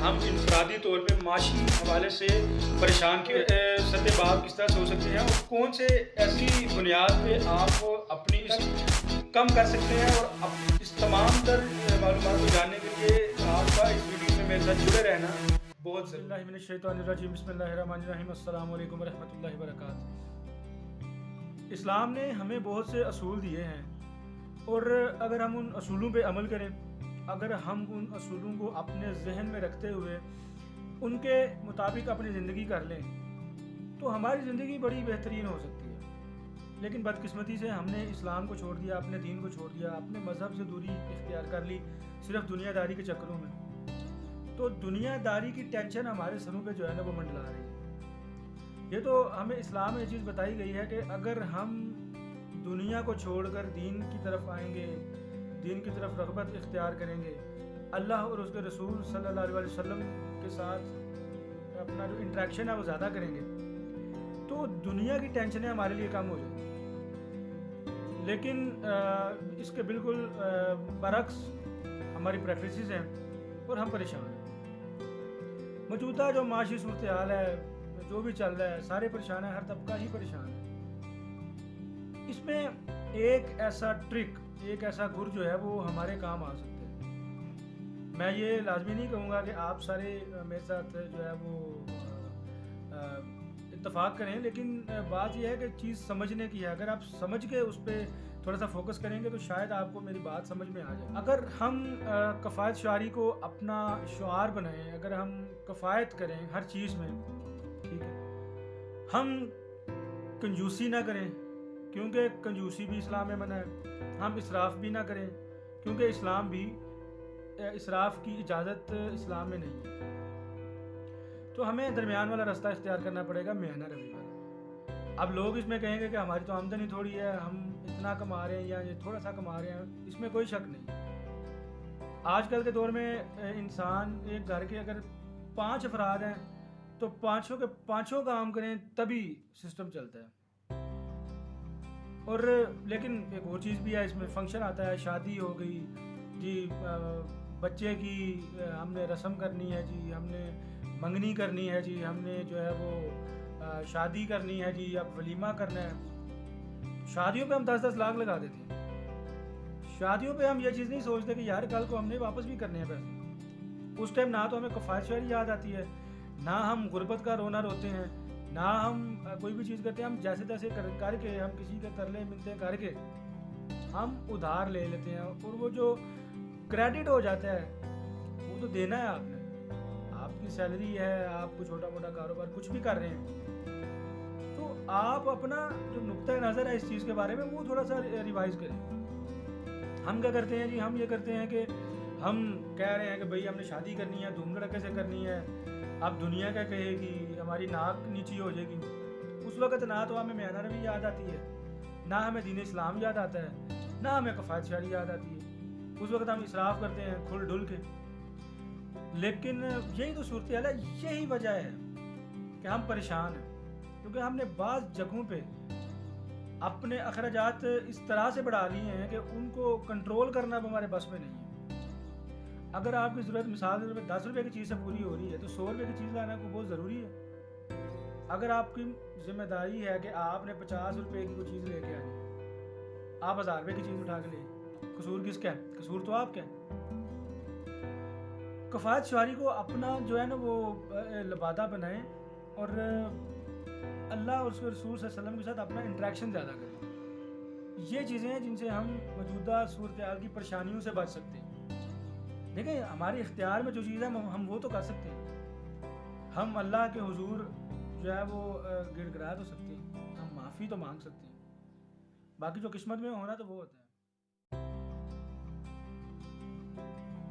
ہم انفرادی طور پہ معاشی حوالے سے پریشان کی سطح بات کس طرح سے ہو سکتے ہیں اور کون سے ایسی بنیاد پہ آپ اپنی کم کر سکتے ہیں، اور اس تمام تر معلومات کو جاننے کے لیے آپ کا اس ویڈیو میں میرے ساتھ جڑے رہنا بہت ضروری ہے۔ بسم اللہ من الشیطان الرجیم، بسم اللہ الرحمن الرحیم، السلام علیکم ورحمۃ اللہ وبرکاتہ۔ اسلام نے ہمیں بہت سے اصول دیے ہیں، اور اگر ہم ان اصولوں پہ عمل کریں، اگر ہم ان اصولوں کو اپنے ذہن میں رکھتے ہوئے ان کے مطابق اپنی زندگی کر لیں تو ہماری زندگی بڑی بہترین ہو سکتی ہے۔ لیکن بدقسمتی سے ہم نے اسلام کو چھوڑ دیا، اپنے دین کو چھوڑ دیا، اپنے مذہب سے دوری اختیار کر لی صرف دنیا داری کے چکروں میں۔ تو دنیا داری کی ٹینشن ہمارے سروں پہ جو ہے نا وہ منڈلا رہی ہے۔ یہ تو ہمیں اسلام میں یہ چیز بتائی گئی ہے کہ اگر ہم دنیا کو چھوڑ کر دین کی طرف آئیں گے، دین کی طرف رغبت اختیار کریں گے، اللہ اور اس کے رسول صلی اللہ علیہ وسلم کے ساتھ اپنا جو انٹریکشن ہے وہ زیادہ کریں گے، تو دنیا کی ٹینشنیں ہمارے لیے کم ہو جائیں گی۔ لیکن اس کے بالکل برعکس ہماری پریفریسز ہیں اور ہم پریشان ہیں۔ موجودہ جو معاشی صورتحال ہے، جو بھی چل رہا ہے، سارے پریشان ہیں، ہر طبقہ ہی پریشان ہے۔ اس میں ایک ایسا ٹرک، ایک ایسا گر جو ہے وہ ہمارے کام آ سکتے ہیں۔ میں یہ لازمی نہیں کہوں گا کہ آپ سارے میرے ساتھ جو ہے وہ اتفاق کریں، لیکن بات یہ ہے کہ چیز سمجھنے کی ہے۔ اگر آپ سمجھ کے اس پہ تھوڑا سا فوکس کریں گے تو شاید آپ کو میری بات سمجھ میں آ جائے۔ اگر ہم کفایت شعاری کو اپنا شعار بنائیں، اگر ہم کفایت کریں ہر چیز میں، ٹھیک ہے، ہم کنجوسی نہ کریں کیونکہ کنجوسی بھی اسلام میں منع ہے، ہم اسراف بھی نہ کریں کیونکہ اسلام بھی اسراف کی اجازت اسلام میں نہیں ہے، تو ہمیں درمیان والا راستہ اختیار کرنا پڑے گا، میانہ روی والا۔ اب لوگ اس میں کہیں گے کہ ہماری تو آمدنی تھوڑی ہے، ہم اتنا کما رہے ہیں یا یہ تھوڑا سا کما رہے ہیں، اس میں کوئی شک نہیں۔ آج کل کے دور میں انسان ایک گھر کے اگر 5 افراد ہیں تو 5 کے 5 کام کریں تبھی سسٹم چلتا ہے۔ اور لیکن ایک اور چیز بھی ہے، اس میں فنکشن آتا ہے، شادی ہو گئی جی، بچے کی ہم نے رسم کرنی ہے جی، ہم نے منگنی کرنی ہے جی، ہم نے جو ہے وہ شادی کرنی ہے جی، اب ولیمہ کرنا ہے۔ شادیوں پہ ہم 10-10 لاکھ لگا دیتے ہیں۔ شادیوں پہ ہم یہ چیز نہیں سوچتے کہ یار کل کو ہم نے واپس بھی کرنے ہیں پیسے۔ اس ٹائم نہ تو ہمیں کفایت شعاری یاد آتی ہے، نہ ہم غربت کا رونا روتے ہیں، نہ ہم کوئی بھی چیز کرتے ہیں۔ ہم جیسے تیسے کر کے، ہم کسی کے ترلے منتیں کر کے ہم ادھار لے لیتے ہیں، اور وہ جو کریڈٹ ہو جاتا ہے وہ تو دینا ہے آپ نے۔ آپ کی سیلری ہے، آپ کو چھوٹا موٹا کاروبار کچھ بھی کر رہے ہیں، تو آپ اپنا جو نقطۂ نظر ہے اس چیز کے بارے میں وہ تھوڑا سا ریوائز کریں۔ ہم کیا کرتے ہیں جی، ہم یہ کرتے ہیں کہ ہم کہہ رہے ہیں کہ بھئی ہم نے شادی کرنی ہے، دھوم دھڑکے سے کرنی ہے، اب دنیا کیا کہے گی، ہماری ناک نیچی ہو جائے گی۔ اس وقت نہ تو ہمیں میانہ روی یاد آتی ہے، نہ ہمیں دین اسلام یاد آتا ہے، نہ ہمیں کفایت شعاری یاد آتی ہے۔ اس وقت ہم اسراف کرتے ہیں کھل ڈھل کے۔ لیکن یہی تو صورتحال ہے، یہی وجہ ہے کہ ہم پریشان ہیں، کیونکہ ہم نے بعض جگہوں پہ اپنے اخراجات اس طرح سے بڑھا لیے ہیں کہ ان کو کنٹرول کرنا اب ہمارے بس میں نہیں ہے۔ اگر آپ کی ضرورت مثال کے طور پہ 10 روپے کی چیز سے پوری ہو رہی ہے تو 100 روپے کی چیز لانا کو بہت ضروری ہے۔ اگر آپ کی ذمہ داری ہے کہ آپ نے 50 روپے کی کوئی چیز لے کے آنی ہے، آپ 1000 روپے کی چیز اٹھا کے لیں، قصور کس کا ہے؟ قصور تو آپ کا ہے۔ کفایت شعاری کو اپنا جو ہے نا وہ لبادہ بنائیں، اور اللہ اور اس کے رسول صلی اللہ علیہ وسلم کے ساتھ اپنا انٹریکشن زیادہ کریں۔ یہ چیزیں ہیں جن سے ہم موجودہ صورتحال کی پریشانیوں سے بچ سکتے ہیں۔ دیکھیں ہمارے اختیار میں جو چیز ہے ہم وہ تو کر سکتے ہیں، ہم اللہ کے حضور جو ہے وہ گڑ گڑا تو سکتے ہیں، ہم معافی تو مانگ سکتے ہیں، باقی جو قسمت میں ہونا تو وہ ہوتا ہے۔